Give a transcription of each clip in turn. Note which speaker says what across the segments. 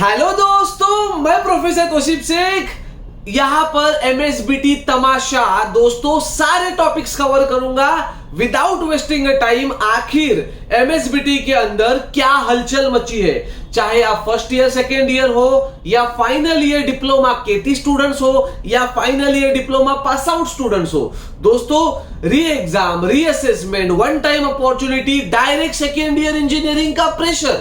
Speaker 1: Hello दोस्तों, मैं professor Tausif Sheikh यहां पर एमएसबीटी तमाशा दोस्तों सारे टॉपिक्स कवर करूंगा विदाउट वेस्टिंग अ टाइम। आखिर एमएसबीटी के अंदर क्या हलचल मची है, चाहे आप फर्स्ट ईयर सेकेंड ईयर हो या फाइनल ईयर डिप्लोमा केटी स्टूडेंट्स हो या final year diploma pass out students हो। दोस्तों री एग्जाम, री assessment, one time opportunity, direct second year engineering का प्रेशर,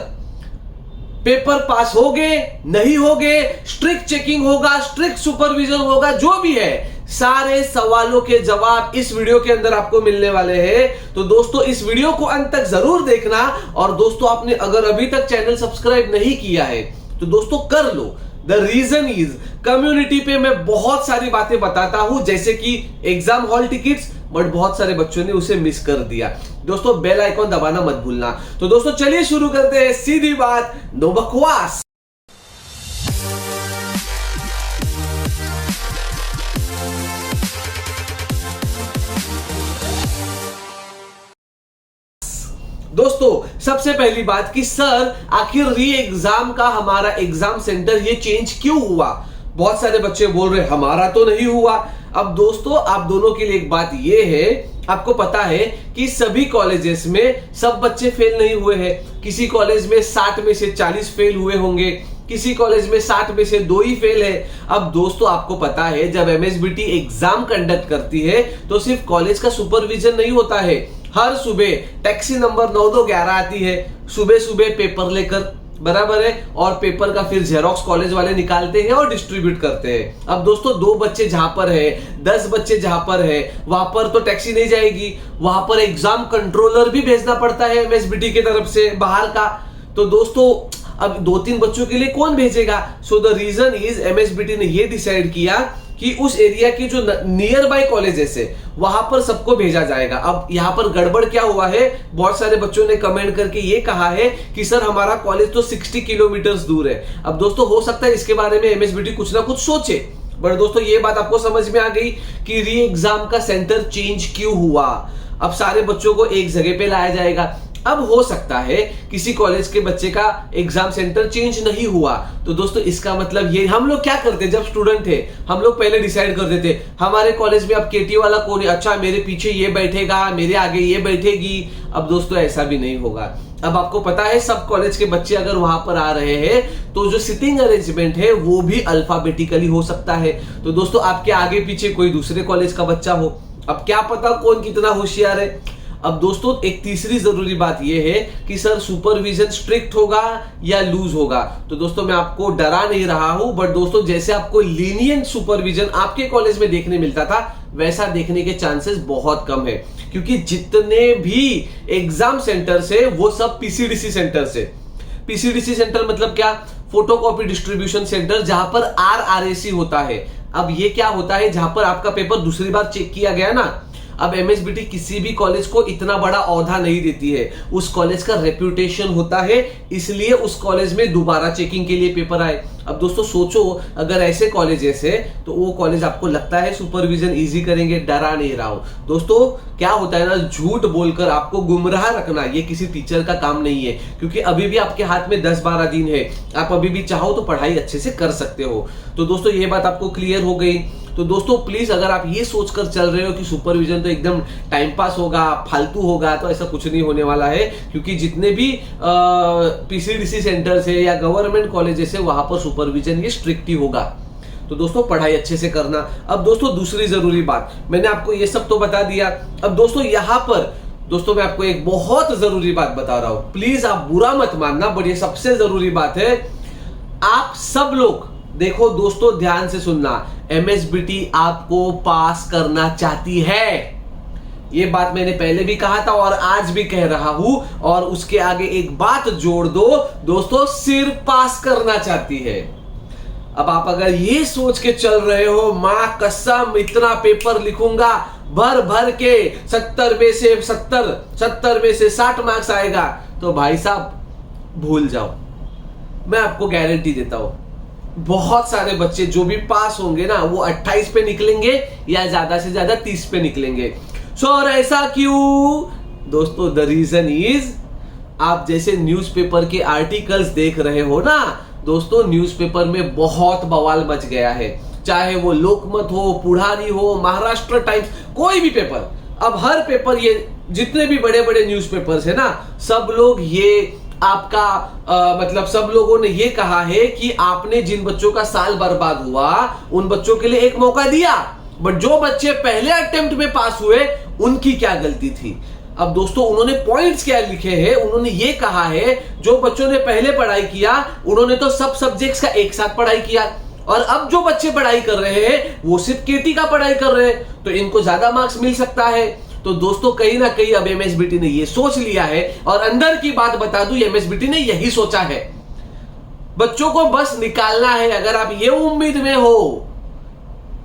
Speaker 1: पेपर पास हो गए नहीं हो गए, स्ट्रिक्ट चेकिंग होगा, स्ट्रिक्ट सुपरविजन होगा, जो भी है सारे सवालों के जवाब इस वीडियो के अंदर आपको मिलने वाले हैं। तो दोस्तों इस वीडियो को अंत तक जरूर देखना। और दोस्तों आपने अगर अभी तक चैनल सब्सक्राइब नहीं किया है तो दोस्तों कर लो। द रीजन इज कम्युनिटी पे मैं बहुत सारी बातें बताता हूं, जैसे कि एग्जाम हॉल टिकट्स, बट बहुत सारे बच्चों ने उसे मिस कर दिया। दोस्तों बेल आइकॉन दबाना मत भूलना। तो दोस्तों चलिए शुरू करते हैं, सीधी बात, नो बकवास। दोस्तों सबसे पहली बात कि सर आखिर री एग्जाम का हमारा एग्जाम सेंटर ये चेंज क्यों हुआ। बहुत सारे बच्चे बोल रहे हमारा तो नहीं हुआ। अब दोस्तों आप दोनों के लिए एक बात ये है, आपको पता है कि सभी कॉलेजेस में सब बच्चे फेल नहीं हुए हैं। किसी कॉलेज में 60 में से 40 फेल हुए होंगे, किसी कॉलेज में 60 में से 2 ही फेल है। अब दोस्तों आपको पता है जब एमएसबीटी एग्जाम कंडक्ट करती है तो सिर्फ कॉलेज का सुपरविजन नहीं होता है। हर सुबह टैक्सी नंबर 9211 आती है, सुबह सुबह पेपर लेकर, बराबर है, और पेपर का फिर जेरोक्स कॉलेज वाले निकालते हैं और डिस्ट्रीब्यूट करते हैं। अब दोस्तों 2 बच्चे जहां पर है, 10 बच्चे जहां पर है, वहां पर तो टैक्सी नहीं जाएगी, वहां पर एग्जाम कंट्रोलर भी भेजना पड़ता है एमएसबीटी की तरफ से बाहर का। तो दोस्तों अब 2-3 बच्चों के लिए कौन भेजेगा। So the reason is MSBT ने यह डिसाइड किया कि उस एरिया के जो नियर बाय कॉलेजेस है वहां पर सबको भेजा जाएगा। अब यहां पर गड़बड़ क्या हुआ है, बहुत सारे बच्चों ने कमेंट करके ये कहा है कि सर हमारा कॉलेज तो 60 किलोमीटर दूर है। अब दोस्तों हो सकता है इसके बारे में एमएसबीटी कुछ ना कुछ सोचे, बट दोस्तों ये बात आपको समझ में आ गई कि री एग्जाम का सेंटर चेंज क्यों हुआ। अब सारे बच्चों को एक जगह पे लाया जाएगा। अब हो सकता है किसी कॉलेज के बच्चे का एग्जाम सेंटर चेंज नहीं हुआ, तो दोस्तों इसका मतलब ये, हम लोग क्या करते जब स्टूडेंट थे, हम लोग पहले डिसाइड कर देते हमारे कॉलेज में अब केटी वाला कौन है, अच्छा मेरे पीछे ये बैठेगा, मेरे आगे ये बैठेगी। अब दोस्तों ऐसा भी नहीं होगा। अब आपको पता है सब कॉलेज के बच्चे अगर वहां पर आ रहे हैं तो जो सिटिंग अरेंजमेंट है वो भी अल्फाबेटिकली हो सकता है। तो दोस्तों आपके आगे पीछे कोई दूसरे कॉलेज का बच्चा हो, अब क्या पता कौन कितना होशियार है। अब दोस्तों एक तीसरी जरूरी बात यह है कि सर सुपरविजन स्ट्रिक्ट होगा या लूज होगा। तो दोस्तों मैं आपको डरा नहीं रहा हूं, बट दोस्तों जैसे आपको लीनियंट सुपरविजन आपके कॉलेज में देखने मिलता था वैसा देखने के चांसेस बहुत कम है, क्योंकि जितने भी एग्जाम सेंटर्स है वो सब पीसीडीसी सेंटर्स है। पीसीडीसी सेंटर मतलब क्या, फोटोकॉपी डिस्ट्रीब्यूशन सेंटर, जहां पर आरआरएसी होता है। अब ये क्या होता है, जहां पर आपका पेपर दूसरी बार चेक किया गया ना। अब एमएसबीटी किसी भी कॉलेज को इतना बड़ा औहदा नहीं देती है, उस कॉलेज का रेप्यूटेशन होता है, इसलिए उस कॉलेज में दोबारा चेकिंग के लिए पेपर आए। अब दोस्तों सोचो अगर ऐसे कॉलेजेस है तो वो कॉलेज आपको लगता है सुपरविजन इजी करेंगे, डरा नहीं रहा हूं। दोस्तों क्या होता है ना, झूठ बोलकर आपको गुमराह रखना ये किसी टीचर का काम नहीं है, क्योंकि अभी भी आपके हाथ में 10-12 दिन है, आप अभी भी चाहो तो पढ़ाई अच्छे से कर सकते हो। तो दोस्तों ये बात आपको क्लियर हो गई। तो दोस्तों प्लीज अगर आप ये सोचकर चल रहे हो कि सुपरविजन तो एकदम टाइम पास होगा, फालतू होगा, तो ऐसा कुछ नहीं होने वाला है, क्योंकि जितने भी पीसीडीसी सेंटर्स है या गवर्नमेंट कॉलेजेस है वहां पर सुपरविजन ये स्ट्रिक्ट ही होगा। तो दोस्तों पढ़ाई अच्छे से करना। अब दोस्तों दूसरी जरूरी बात, मैंने आपको ये सब तो बता दिया। अब दोस्तों यहां पर दोस्तों मैं आपको एक बहुत जरूरी बात बता रहा हूं, प्लीज आप बुरा मत मानना, बट ये सबसे जरूरी बात है। आप सब लोग देखो दोस्तों ध्यान से सुनना, एमएसबीटी आपको पास करना चाहती है। ये बात मैंने पहले भी कहा था और आज भी कह रहा हूं, और उसके आगे एक बात जोड़ दो दोस्तों, सिर्फ पास करना चाहती है। अब आप अगर ये सोच के चल रहे हो मां कसम इतना पेपर लिखूंगा भर भर के 70 में से 60 मार्क्स आएगा, तो भाई साहब भूल जाओ। मैं आपको गारंटी देता हूं बहुत सारे बच्चे जो भी पास होंगे ना वो 28 पे निकलेंगे या ज्यादा से ज्यादा 30 पे निकलेंगे। सर ऐसा क्यों दोस्तों, द रीजन इज आप जैसे न्यूज़पेपर के आर्टिकल्स देख रहे हो ना दोस्तों न्यूज़पेपर में बहुत बवाल मच गया है, चाहे वो लोकमत हो, पुढ़ारी हो, महाराष्ट्र टाइम्स, कोई भी पेपर। अब हर पेपर, ये जितने भी बड़े बड़े न्यूज़पेपर्स है ना, सब लोग ये आपका मतलब सब लोगों ने ये कहा है कि आपने जिन बच्चों का साल बर्बाद हुआ उन बच्चों के लिए एक मौका दिया, बट जो बच्चे पहले अटेम्प्ट में पास हुए उनकी क्या गलती थी। अब दोस्तों उन्होंने पॉइंट्स क्या लिखे हैं, उन्होंने ये कहा है जो बच्चों ने पहले पढ़ाई किया उन्होंने तो सब सब्जेक्ट्स का एक साथ पढ़ाई किया, और अब जो बच्चे पढ़ाई कर रहे हैं वो सिर्फ केटी का पढ़ाई कर रहे हैं, तो इनको ज्यादा मार्क्स मिल सकता है। तो दोस्तों कहीं ना कहीं अब एमएसबीटी ने ये सोच लिया है, और अंदर की बात बता दूं, एमएसबीटी ने यही सोचा है, बच्चों को बस निकालना है। अगर आप ये उम्मीद में हो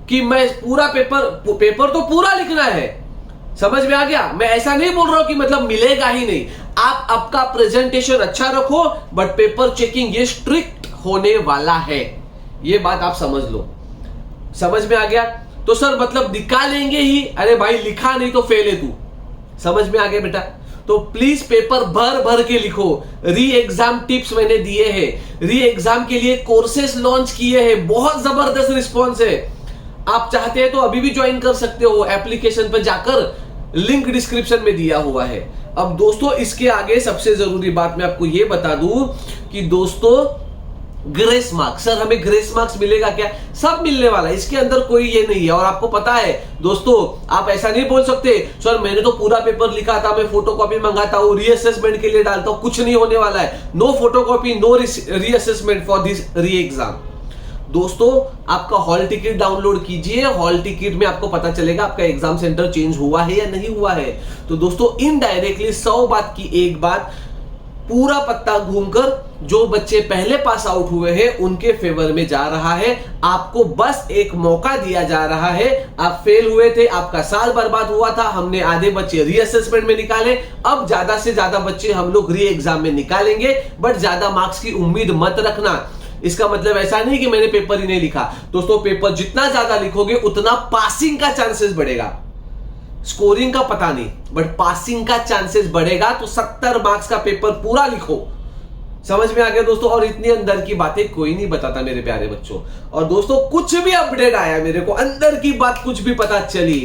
Speaker 1: कि मैं पूरा पेपर तो पूरा लिखना है, समझ में आ गया। मैं ऐसा नहीं बोल रहा हूं कि मतलब मिलेगा ही नहीं, आप आपका प्रेजेंटेशन अच्छा रखो, बट पेपर चेकिंग ये स्ट्रिक्ट होने वाला है, ये बात आप समझ लो। समझ में आ गया। तो सर मतलब निकालेंगे ही, अरे भाई लिखा नहीं तो फेल है तू, समझ में आ गया बेटा। तो प्लीज पेपर भर भर के लिखो। री एग्जाम टिप्स मैंने दिए हैं, री एग्जाम के लिए कोर्सेस लॉन्च किए हैं, बहुत जबरदस्त रिस्पॉन्स है। आप चाहते हैं तो अभी भी ज्वाइन कर सकते हो, एप्लीकेशन पर जाकर, लिंक डिस्क्रिप्शन में दिया हुआ है। अब दोस्तों इसके आगे सबसे जरूरी बात मैं आपको यह बता दूं कि दोस्तों ग्रेस मार्क्स, सर हमें ग्रेस मार्क्स मिलेगा क्या? सब मिलने वाला है, इसके अंदर कोई ये नहीं है। और आपको पता है दोस्तों, आप ऐसा नहीं बोल सकते सर मैंने तो पूरा पेपर लिखा था, मैं फोटोकॉपी मंगाता हूं, रीअसेसमेंट के लिए डालता हूं, कुछ नहीं होने वाला है। No photocopy, no reassessment for this re exam. दोस्तों आपका हॉल टिकट डाउनलोड कीजिए, हॉल टिकट में आपको पता चलेगा आपका एग्जाम सेंटर चेंज हुआ है या नहीं हुआ है। तो दोस्तों इनडायरेक्टली 100 बात की एक बात, पूरा पत्ता घूमकर जो बच्चे पहले पास आउट हुए हैं उनके फेवर में जा रहा है। आपको बस एक मौका दिया जा रहा है, आप फेल हुए थे, आपका साल बर्बाद हुआ था, हमने आधे बच्चे रीअसेसमेंट में निकाले, अब ज्यादा से ज्यादा बच्चे हम लोग री एग्जाम में निकालेंगे, बट ज्यादा मार्क्स की उम्मीद मत रखना। इसका मतलब ऐसा नहीं कि मैंने पेपर ही नहीं लिखा। दोस्तों पेपर जितना ज्यादा लिखोगे उतना पासिंग का चांसेस बढ़ेगा, स्कोरिंग का पता नहीं, बट पासिंग का चांसेस बढ़ेगा। तो 70 मार्क्स का पेपर पूरा लिखो, समझ में आ गया दोस्तों। और इतनी अंदर की बातें कोई नहीं बताता मेरे प्यारे बच्चों। और दोस्तों कुछ भी अपडेट आया, मेरे को अंदर की बात कुछ भी पता चली,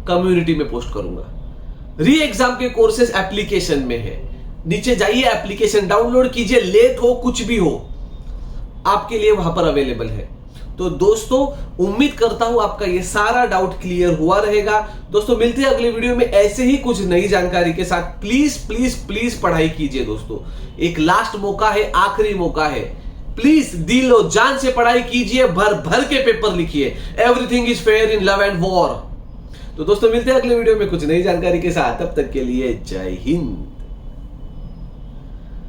Speaker 1: कम्युनिटी में पोस्ट करूंगा। री एग्जाम के कोर्सेस एप्लीकेशन में है, नीचे जाइए, एप्लीकेशन डाउनलोड कीजिए, लेट हो कुछ भी हो आपके लिए वहां पर अवेलेबल है। तो दोस्तों उम्मीद करता हूं आपका ये सारा डाउट क्लियर हुआ रहेगा। दोस्तों मिलते हैं अगले वीडियो में ऐसे ही कुछ नई जानकारी के साथ। प्लीज प्लीज प्लीज पढ़ाई कीजिए दोस्तों, एक लास्ट मौका है, आखिरी मौका है। प्लीज दिल और जान से पढ़ाई कीजिए, भर भर के पेपर लिखिए। Everything is fair in love and war. तो दोस्तों मिलते हैं अगले वीडियो में कुछ नई जानकारी के साथ, तब तक के लिए जय हिंद।